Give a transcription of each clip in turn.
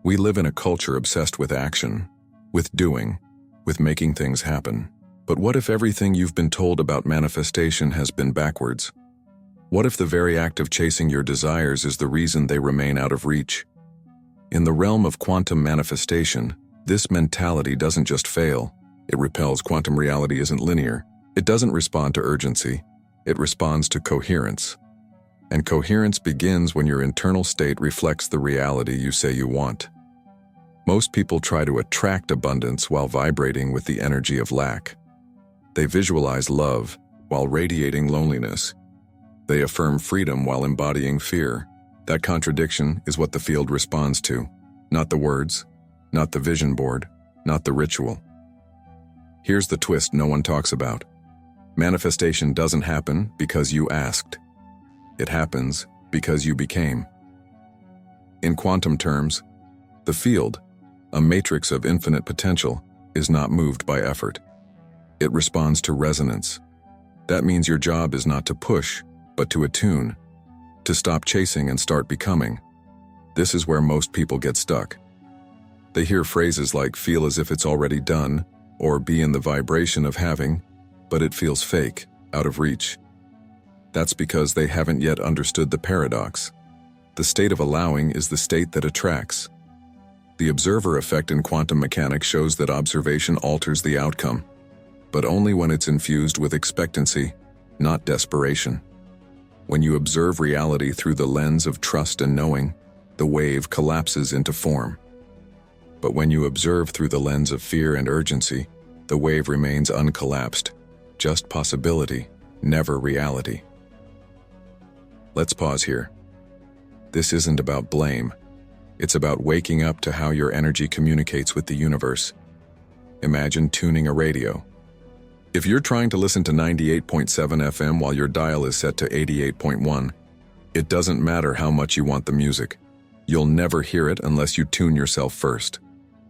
We live in a culture obsessed with action, with doing, with making things happen. But what if everything you've been told about manifestation has been backwards? What if the very act of chasing your desires is the reason they remain out of reach? In the realm of quantum manifestation, this mentality doesn't just fail, it repels. Quantum reality isn't linear. It doesn't respond to urgency. It responds to coherence. And coherence begins when your internal state reflects the reality you say you want. Most people try to attract abundance while vibrating with the energy of lack. They visualize love while radiating loneliness. They affirm freedom while embodying fear. That contradiction is what the field responds to. Not the words, not the vision board, not the ritual. Here's the twist no one talks about. Manifestation doesn't happen because you asked. It happens because you became. In quantum terms, the field, a matrix of infinite potential, is not moved by effort. It responds to resonance. That means your job is not to push, but to attune, to stop chasing and start becoming. This is where most people get stuck. They hear phrases like feel as if it's already done, or be in the vibration of having, but it feels fake, out of reach. That's because they haven't yet understood the paradox. The state of allowing is the state that attracts. The observer effect in quantum mechanics shows that observation alters the outcome, but only when it's infused with expectancy, not desperation. When you observe reality through the lens of trust and knowing, the wave collapses into form. But when you observe through the lens of fear and urgency, the wave remains uncollapsed, just possibility, never reality. Let's pause here. This isn't about blame. It's about waking up to how your energy communicates with the universe. Imagine tuning a radio. If you're trying to listen to 98.7 FM while your dial is set to 88.1, it doesn't matter how much you want the music. You'll never hear it unless you tune yourself first.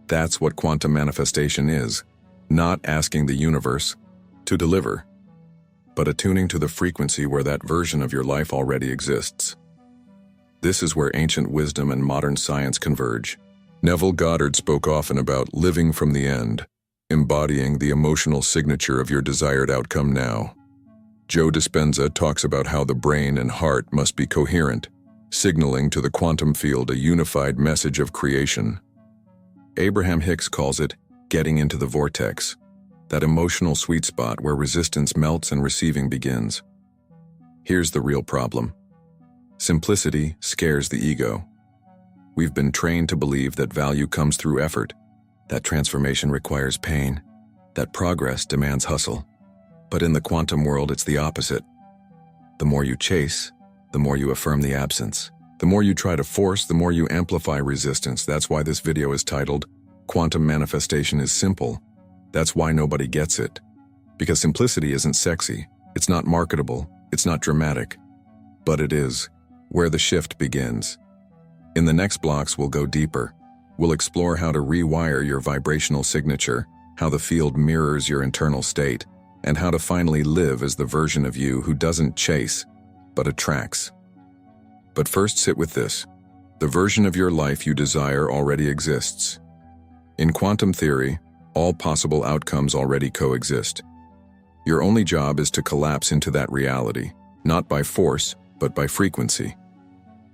That's what quantum manifestation is, not asking the universe to deliver, but attuning to the frequency where that version of your life already exists. This is where ancient wisdom and modern science converge. Neville Goddard spoke often about living from the end, embodying the emotional signature of your desired outcome now. Joe Dispenza talks about how the brain and heart must be coherent, signaling to the quantum field a unified message of creation. Abraham Hicks calls it getting into the vortex, that emotional sweet spot where resistance melts and receiving begins. Here's the real problem. Simplicity scares the ego. We've been trained to believe that value comes through effort, that transformation requires pain, that progress demands hustle. But in the quantum world, it's the opposite. The more you chase, the more you affirm the absence. The more you try to force, the more you amplify resistance. That's why this video is titled, Quantum Manifestation is Simple. That's why nobody gets it. Because simplicity isn't sexy, it's not marketable, it's not dramatic. But it is where the shift begins. In the next blocks, we'll go deeper. We'll explore how to rewire your vibrational signature, how the field mirrors your internal state, and how to finally live as the version of you who doesn't chase, but attracts. But first, sit with this. The version of your life you desire already exists. In quantum theory, all possible outcomes already coexist. Your only job is to collapse into that reality, not by force, but by frequency.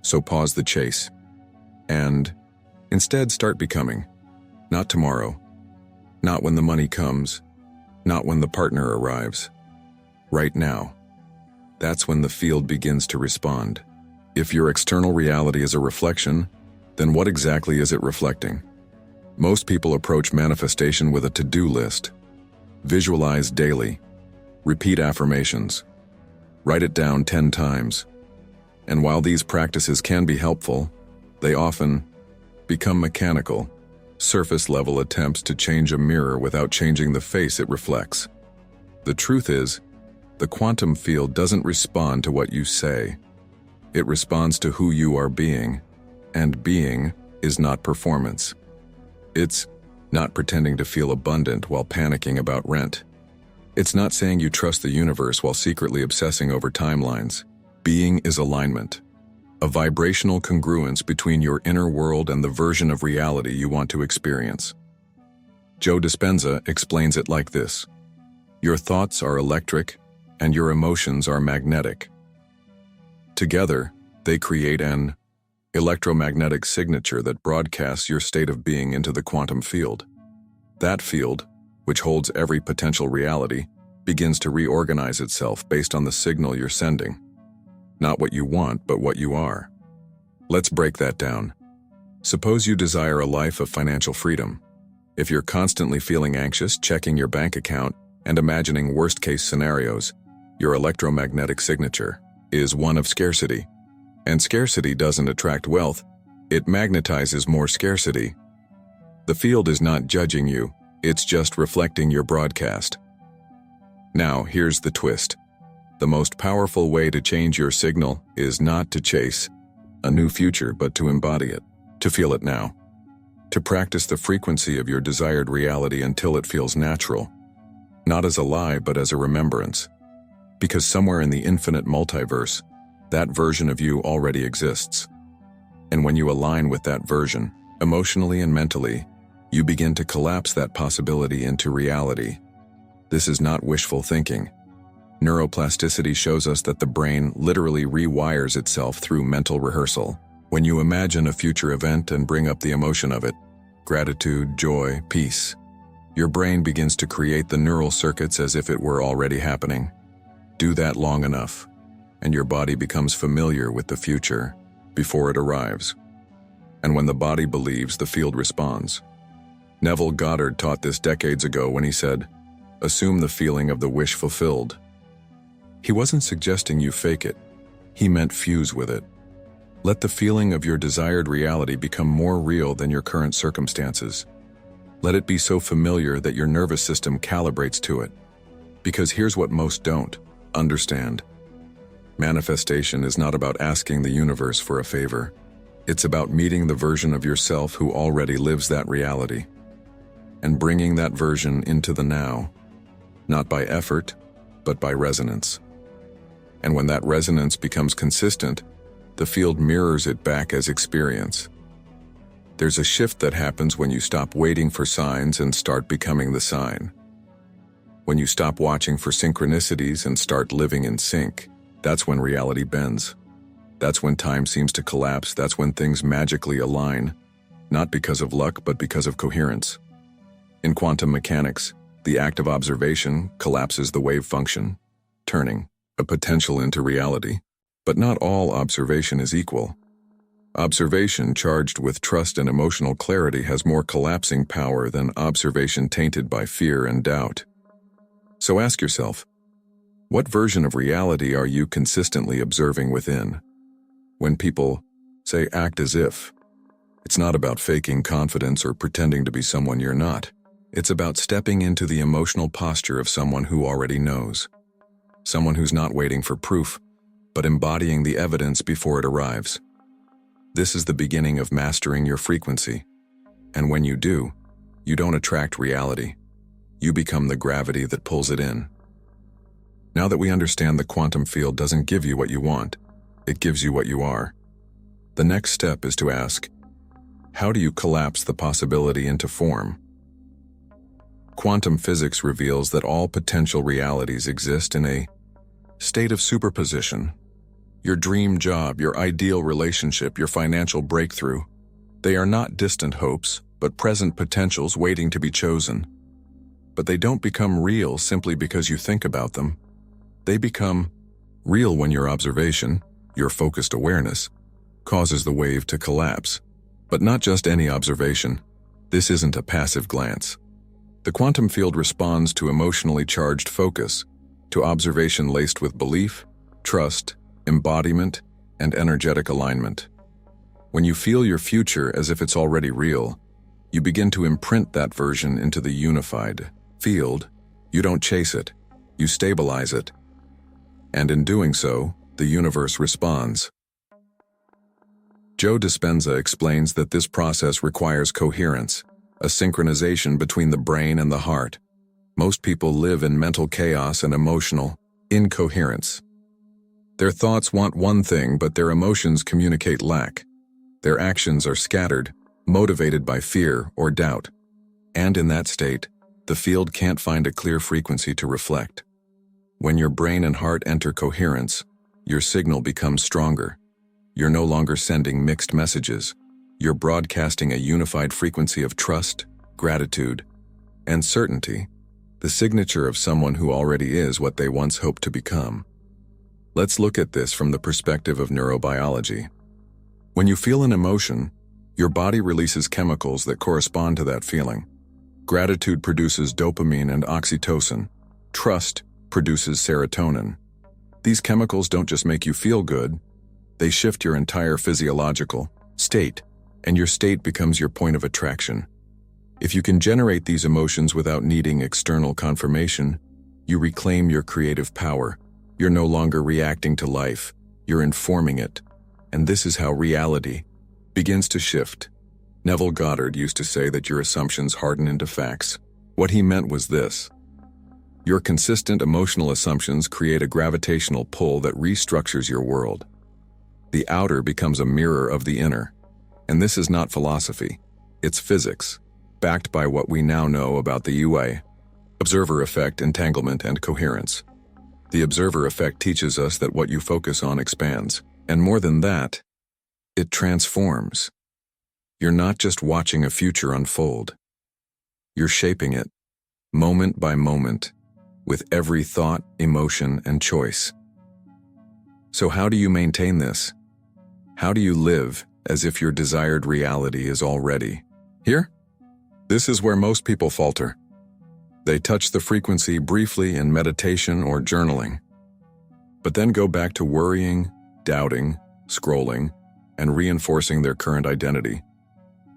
So pause the chase. And instead start becoming. Not tomorrow. Not when the money comes. Not when the partner arrives. Right now. That's when the field begins to respond. If your external reality is a reflection, then what exactly is it reflecting? Most people approach manifestation with a to-do list. Visualize daily. Repeat affirmations. Write it down 10 times. And while these practices can be helpful, they often become mechanical, surface-level attempts to change a mirror without changing the face it reflects. The truth is, the quantum field doesn't respond to what you say. It responds to who you are being, and being is not performance. It's not pretending to feel abundant while panicking about rent. It's not saying you trust the universe while secretly obsessing over timelines. Being is alignment. a vibrational congruence between your inner world and the version of reality you want to experience. Joe Dispenza explains it like this: your thoughts are electric, and your emotions are magnetic. Together, they create an electromagnetic signature that broadcasts your state of being into the quantum field. That field, which holds every potential reality, begins to reorganize itself based on the signal you're sending. Not what you want, but what you are. Let's break that down. Suppose you desire a life of financial freedom. If you're constantly feeling anxious, checking your bank account, and imagining worst-case scenarios, your electromagnetic signature is one of scarcity. And scarcity doesn't attract wealth, it magnetizes more scarcity. The field is not judging you, it's just reflecting your broadcast. Now, here's the twist. The most powerful way to change your signal is not to chase a new future, but to embody it, to feel it now, to practice the frequency of your desired reality until it feels natural, not as a lie, but as a remembrance. Because somewhere in the infinite multiverse, that version of you already exists. And when you align with that version, emotionally and mentally, you begin to collapse that possibility into reality. This is not wishful thinking. Neuroplasticity shows us that the brain literally rewires itself through mental rehearsal. When you imagine a future event and bring up the emotion of it, gratitude, joy, peace, your brain begins to create the neural circuits as if it were already happening. Do that long enough, and your body becomes familiar with the future before it arrives. And when the body believes, the field responds. Neville Goddard taught this decades ago when he said, "Assume the feeling of the wish fulfilled." He wasn't suggesting you fake it. He meant fuse with it. Let the feeling of your desired reality become more real than your current circumstances. Let it be so familiar that your nervous system calibrates to it. Because here's what most don't understand. Manifestation is not about asking the universe for a favor. It's about meeting the version of yourself who already lives that reality, and bringing that version into the now, not by effort, but by resonance. And when that resonance becomes consistent, the field mirrors it back as experience. There's a shift that happens when you stop waiting for signs and start becoming the sign. When you stop watching for synchronicities and start living in sync, that's when reality bends. That's when time seems to collapse. That's when things magically align, not because of luck, but because of coherence. In quantum mechanics, the act of observation collapses the wave function, turning a potential into reality. But not all observation is equal. Observation charged with trust and emotional clarity has more collapsing power than observation tainted by fear and doubt. So ask yourself, what version of reality are you consistently observing within? When people say act as if, it's not about faking confidence or pretending to be someone you're not. It's about stepping into the emotional posture of someone who already knows. Someone who's not waiting for proof, but embodying the evidence before it arrives. This is the beginning of mastering your frequency. And when you do, you don't attract reality. You become the gravity that pulls it in. Now that we understand the quantum field doesn't give you what you want, it gives you what you are. The next step is to ask, how do you collapse the possibility into form? Quantum physics reveals that all potential realities exist in a state of superposition. Your dream job, your ideal relationship, your financial breakthrough, they are not distant hopes, but present potentials waiting to be chosen. But they don't become real simply because you think about them. They become real when your observation, your focused awareness, causes the wave to collapse. But not just any observation. This isn't a passive glance. The quantum field responds to emotionally charged focus, to observation laced with belief, trust, embodiment, and energetic alignment. When you feel your future as if it's already real, you begin to imprint that version into the unified field. You don't chase it, you stabilize it. And in doing so, the universe responds. Joe Dispenza explains that this process requires coherence, a synchronization between the brain and the heart. Most people live in mental chaos and emotional incoherence. Their thoughts want one thing, but their emotions communicate lack. Their actions are scattered, motivated by fear or doubt. And in that state, the field can't find a clear frequency to reflect. When your brain and heart enter coherence, your signal becomes stronger. You're no longer sending mixed messages. You're broadcasting a unified frequency of trust, gratitude, and certainty, the signature of someone who already is what they once hoped to become. Let's look at this from the perspective of neurobiology. When you feel an emotion, your body releases chemicals that correspond to that feeling. Gratitude produces dopamine and oxytocin. Trust produces serotonin. These chemicals don't just make you feel good, they shift your entire physiological state, and your state becomes your point of attraction. If you can generate these emotions without needing external confirmation, you reclaim your creative power. You're no longer reacting to life, you're informing it. And this is how reality begins to shift. Neville Goddard used to say that your assumptions harden into facts. What he meant was this: your consistent emotional assumptions create a gravitational pull that restructures your world. The outer becomes a mirror of the inner. And this is not philosophy, it's physics, backed by what we now know about the UA, observer effect, entanglement, and coherence. The observer effect teaches us that what you focus on expands, and more than that, it transforms. You're not just watching a future unfold. You're shaping it, moment by moment, with every thought, emotion, and choice. So how do you maintain this? How do you live as if your desired reality is already here? This is where most people falter. They touch the frequency briefly in meditation or journaling, but then go back to worrying, doubting, scrolling, and reinforcing their current identity.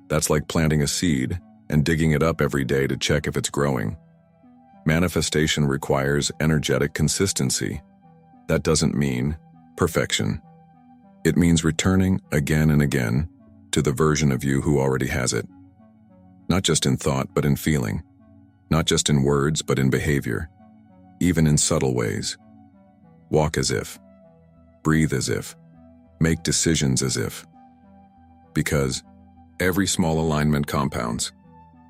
That's like planting a seed and digging it up every day to check if it's growing. Manifestation requires energetic consistency. That doesn't mean perfection. It means returning again and again to the version of you who already has it. Not just in thought, but in feeling. Not just in words, but in behavior. Even in subtle ways. Walk as if. Breathe as if. Make decisions as if. Because every small alignment compounds.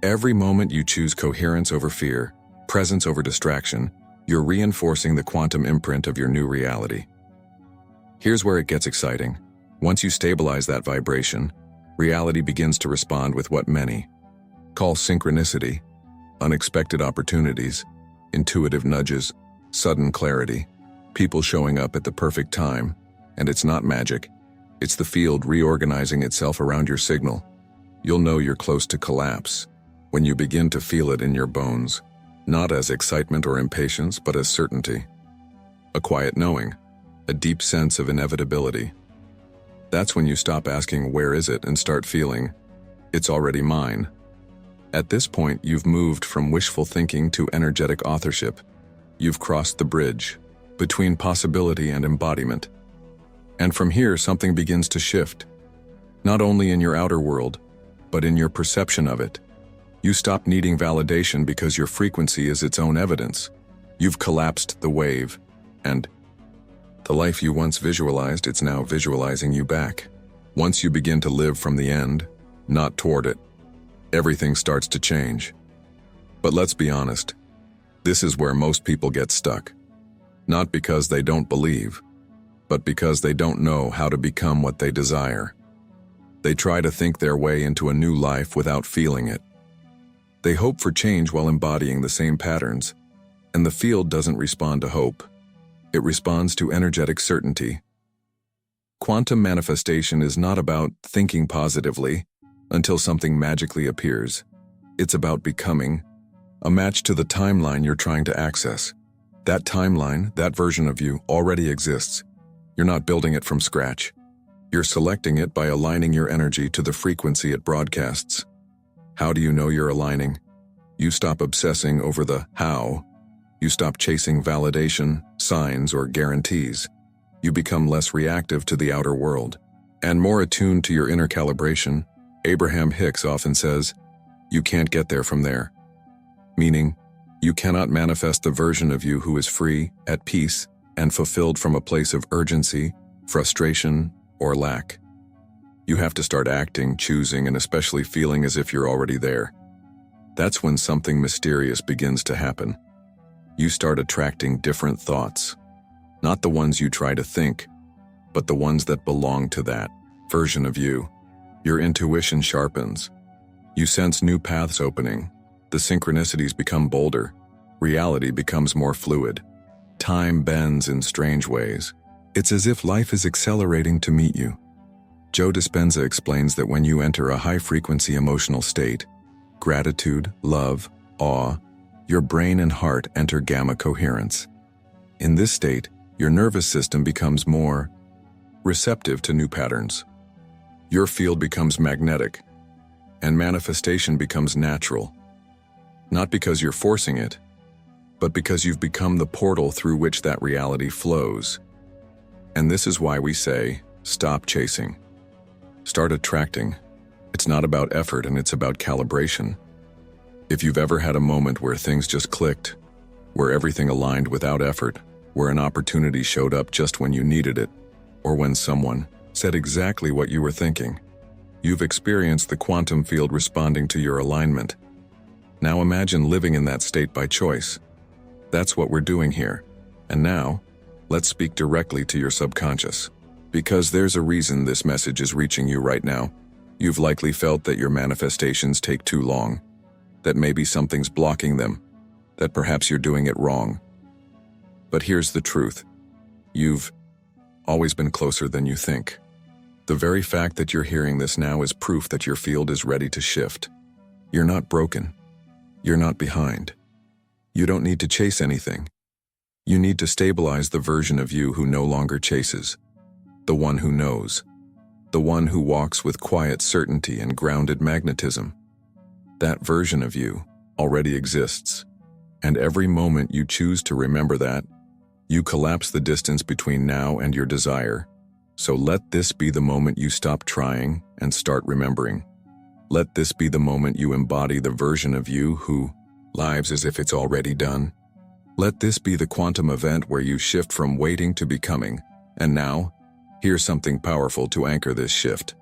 Every moment you choose coherence over fear, presence over distraction, you're reinforcing the quantum imprint of your new reality. Here's where it gets exciting. Once you stabilize that vibration, reality begins to respond with what many call synchronicity, unexpected opportunities, intuitive nudges, sudden clarity, people showing up at the perfect time. And it's not magic. It's the field reorganizing itself around your signal. You'll know you're close to collapse when you begin to feel it in your bones, not as excitement or impatience, but as certainty. A quiet knowing, a deep sense of inevitability. That's when you stop asking, where is it, and start feeling, it's already mine. At this point, you've moved from wishful thinking to energetic authorship. You've crossed the bridge between possibility and embodiment. And from here, something begins to shift. Not only in your outer world, but in your perception of it. You stop needing validation because your frequency is its own evidence. You've collapsed the wave, and the life you once visualized, it's now visualizing you back. Once you begin to live from the end, not toward it, everything starts to change. But let's be honest, this is where most people get stuck. Not because they don't believe, but because they don't know how to become what they desire. They try to think their way into a new life without feeling it. They hope for change while embodying the same patterns, and the field doesn't respond to hope. It responds to energetic certainty. Quantum manifestation is not about thinking positively until something magically appears. It's about becoming a match to the timeline you're trying to access. That timeline, that version of you, already exists. You're not building it from scratch. You're selecting it by aligning your energy to the frequency it broadcasts. How do you know you're aligning? You stop obsessing over the how. You stop chasing validation, signs, or guarantees. You become less reactive to the outer world and more attuned to your inner calibration. Abraham Hicks often says, you can't get there from there. Meaning, you cannot manifest the version of you who is free, at peace, and fulfilled from a place of urgency, frustration, or lack. You have to start acting, choosing, and especially feeling as if you're already there. That's when something mysterious begins to happen. You start attracting different thoughts. Not the ones you try to think, but the ones that belong to that version of you. Your intuition sharpens. You sense new paths opening. The synchronicities become bolder. Reality becomes more fluid. Time bends in strange ways. It's as if life is accelerating to meet you. Joe Dispenza explains that when you enter a high-frequency emotional state, gratitude, love, awe, your brain and heart enter gamma coherence. In this state, your nervous system becomes more receptive to new patterns. Your field becomes magnetic, and manifestation becomes natural. Not because you're forcing it, but because you've become the portal through which that reality flows. And this is why we say, stop chasing. Start attracting. It's not about effort, and it's about calibration. If you've ever had a moment where things just clicked, where everything aligned without effort, where an opportunity showed up just when you needed it, or when someone said exactly what you were thinking, you've experienced the quantum field responding to your alignment. Now imagine living in that state by choice. That's what we're doing here. And now, let's speak directly to your subconscious. Because there's a reason this message is reaching you right now. You've likely felt that your manifestations take too long, that maybe something's blocking them, that perhaps you're doing it wrong. But here's the truth. You've always been closer than you think. The very fact that you're hearing this now is proof that your field is ready to shift. You're not broken. You're not behind. You don't need to chase anything. You need to stabilize the version of you who no longer chases. The one who knows. The one who walks with quiet certainty and grounded magnetism. That version of you already exists. And every moment you choose to remember that, you collapse the distance between now and your desire. So let this be the moment you stop trying and start remembering. Let this be the moment you embody the version of you who lives as if it's already done. Let this be the quantum event where you shift from waiting to becoming. And now, here's something powerful to anchor this shift.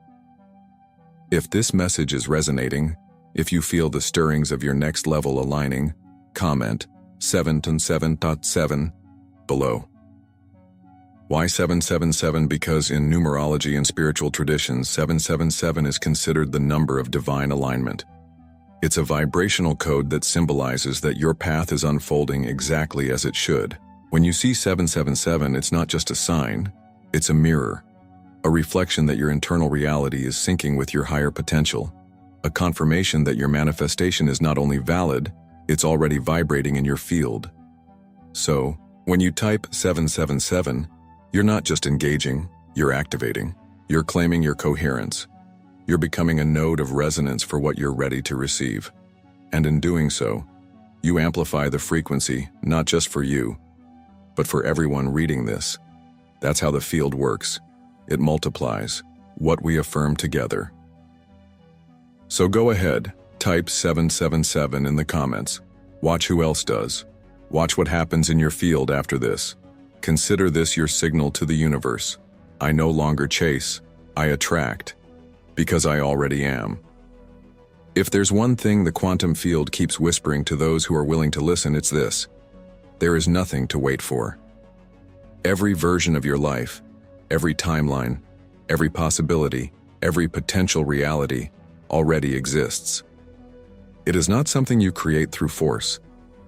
If this message is resonating, if you feel the stirrings of your next level aligning, comment 7-7.7 below. Why 777? Because in numerology and spiritual traditions, 777 is considered the number of divine alignment. It's a vibrational code that symbolizes that your path is unfolding exactly as it should. When you see 777, it's not just a sign, it's a mirror, a reflection that your internal reality is syncing with your higher potential, a confirmation that your manifestation is not only valid, it's already vibrating in your field. So, when you type 777, you're not just engaging, you're activating. You're claiming your coherence. You're becoming a node of resonance for what you're ready to receive. And in doing so, you amplify the frequency, not just for you, but for everyone reading this. That's how the field works. It multiplies what we affirm together. So go ahead, type 777 in the comments. Watch who else does. Watch what happens in your field after this. Consider this your signal to the universe. I no longer chase, I attract, because I already am. If there's one thing the quantum field keeps whispering to those who are willing to listen, it's this: there is nothing to wait for. Every version of your life, every timeline, every possibility, every potential reality already exists. It is not something you create through force.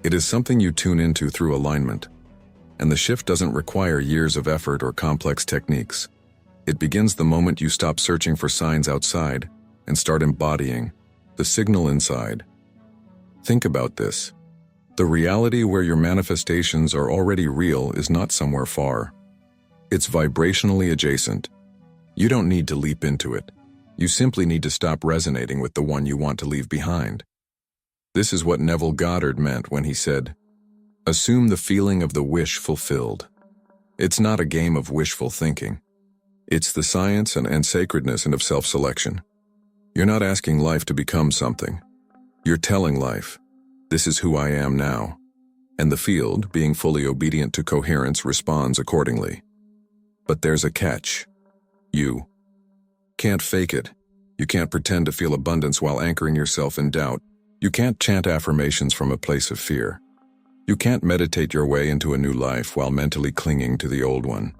It is something you tune into through alignment. And the shift doesn't require years of effort or complex techniques. It begins the moment you stop searching for signs outside and start embodying the signal inside. Think about this. The reality where your manifestations are already real is not somewhere far. It's vibrationally adjacent. You don't need to leap into it. You simply need to stop resonating with the one you want to leave behind. This is what Neville Goddard meant when he said, "Assume the feeling of the wish fulfilled." It's not a game of wishful thinking. It's the science and sacredness and of self-selection. You're not asking life to become something. You're telling life, this is who I am now. and the field, being fully obedient to coherence, responds accordingly. But there's a catch. You can't fake it. You can't pretend to feel abundance while anchoring yourself in doubt. You can't chant affirmations from a place of fear. You can't meditate your way into a new life while mentally clinging to the old one.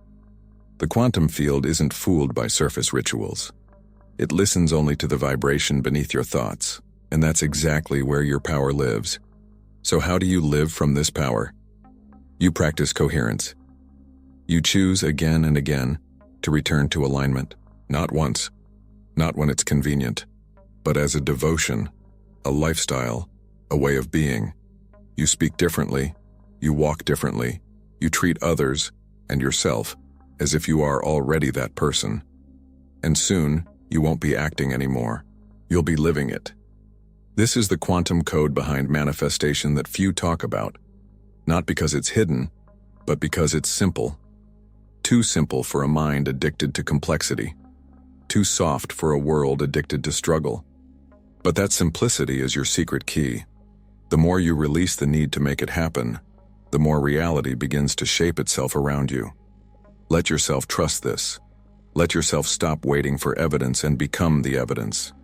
The quantum field isn't fooled by surface rituals. It listens only to the vibration beneath your thoughts, and that's exactly where your power lives. So how do you live from this power? You practice coherence. You choose again and again to return to alignment, not once, not when it's convenient, but as a devotion, a lifestyle, a way of being. You speak differently, you walk differently, you treat others and yourself as if you are already that person. And soon, you won't be acting anymore. You'll be living it. This is the quantum code behind manifestation that few talk about, not because it's hidden, but because it's simple. Too simple for a mind addicted to complexity. Too soft for a world addicted to struggle. But that simplicity is your secret key. The more you release the need to make it happen, the more reality begins to shape itself around you. Let yourself trust this. Let yourself stop waiting for evidence and become the evidence.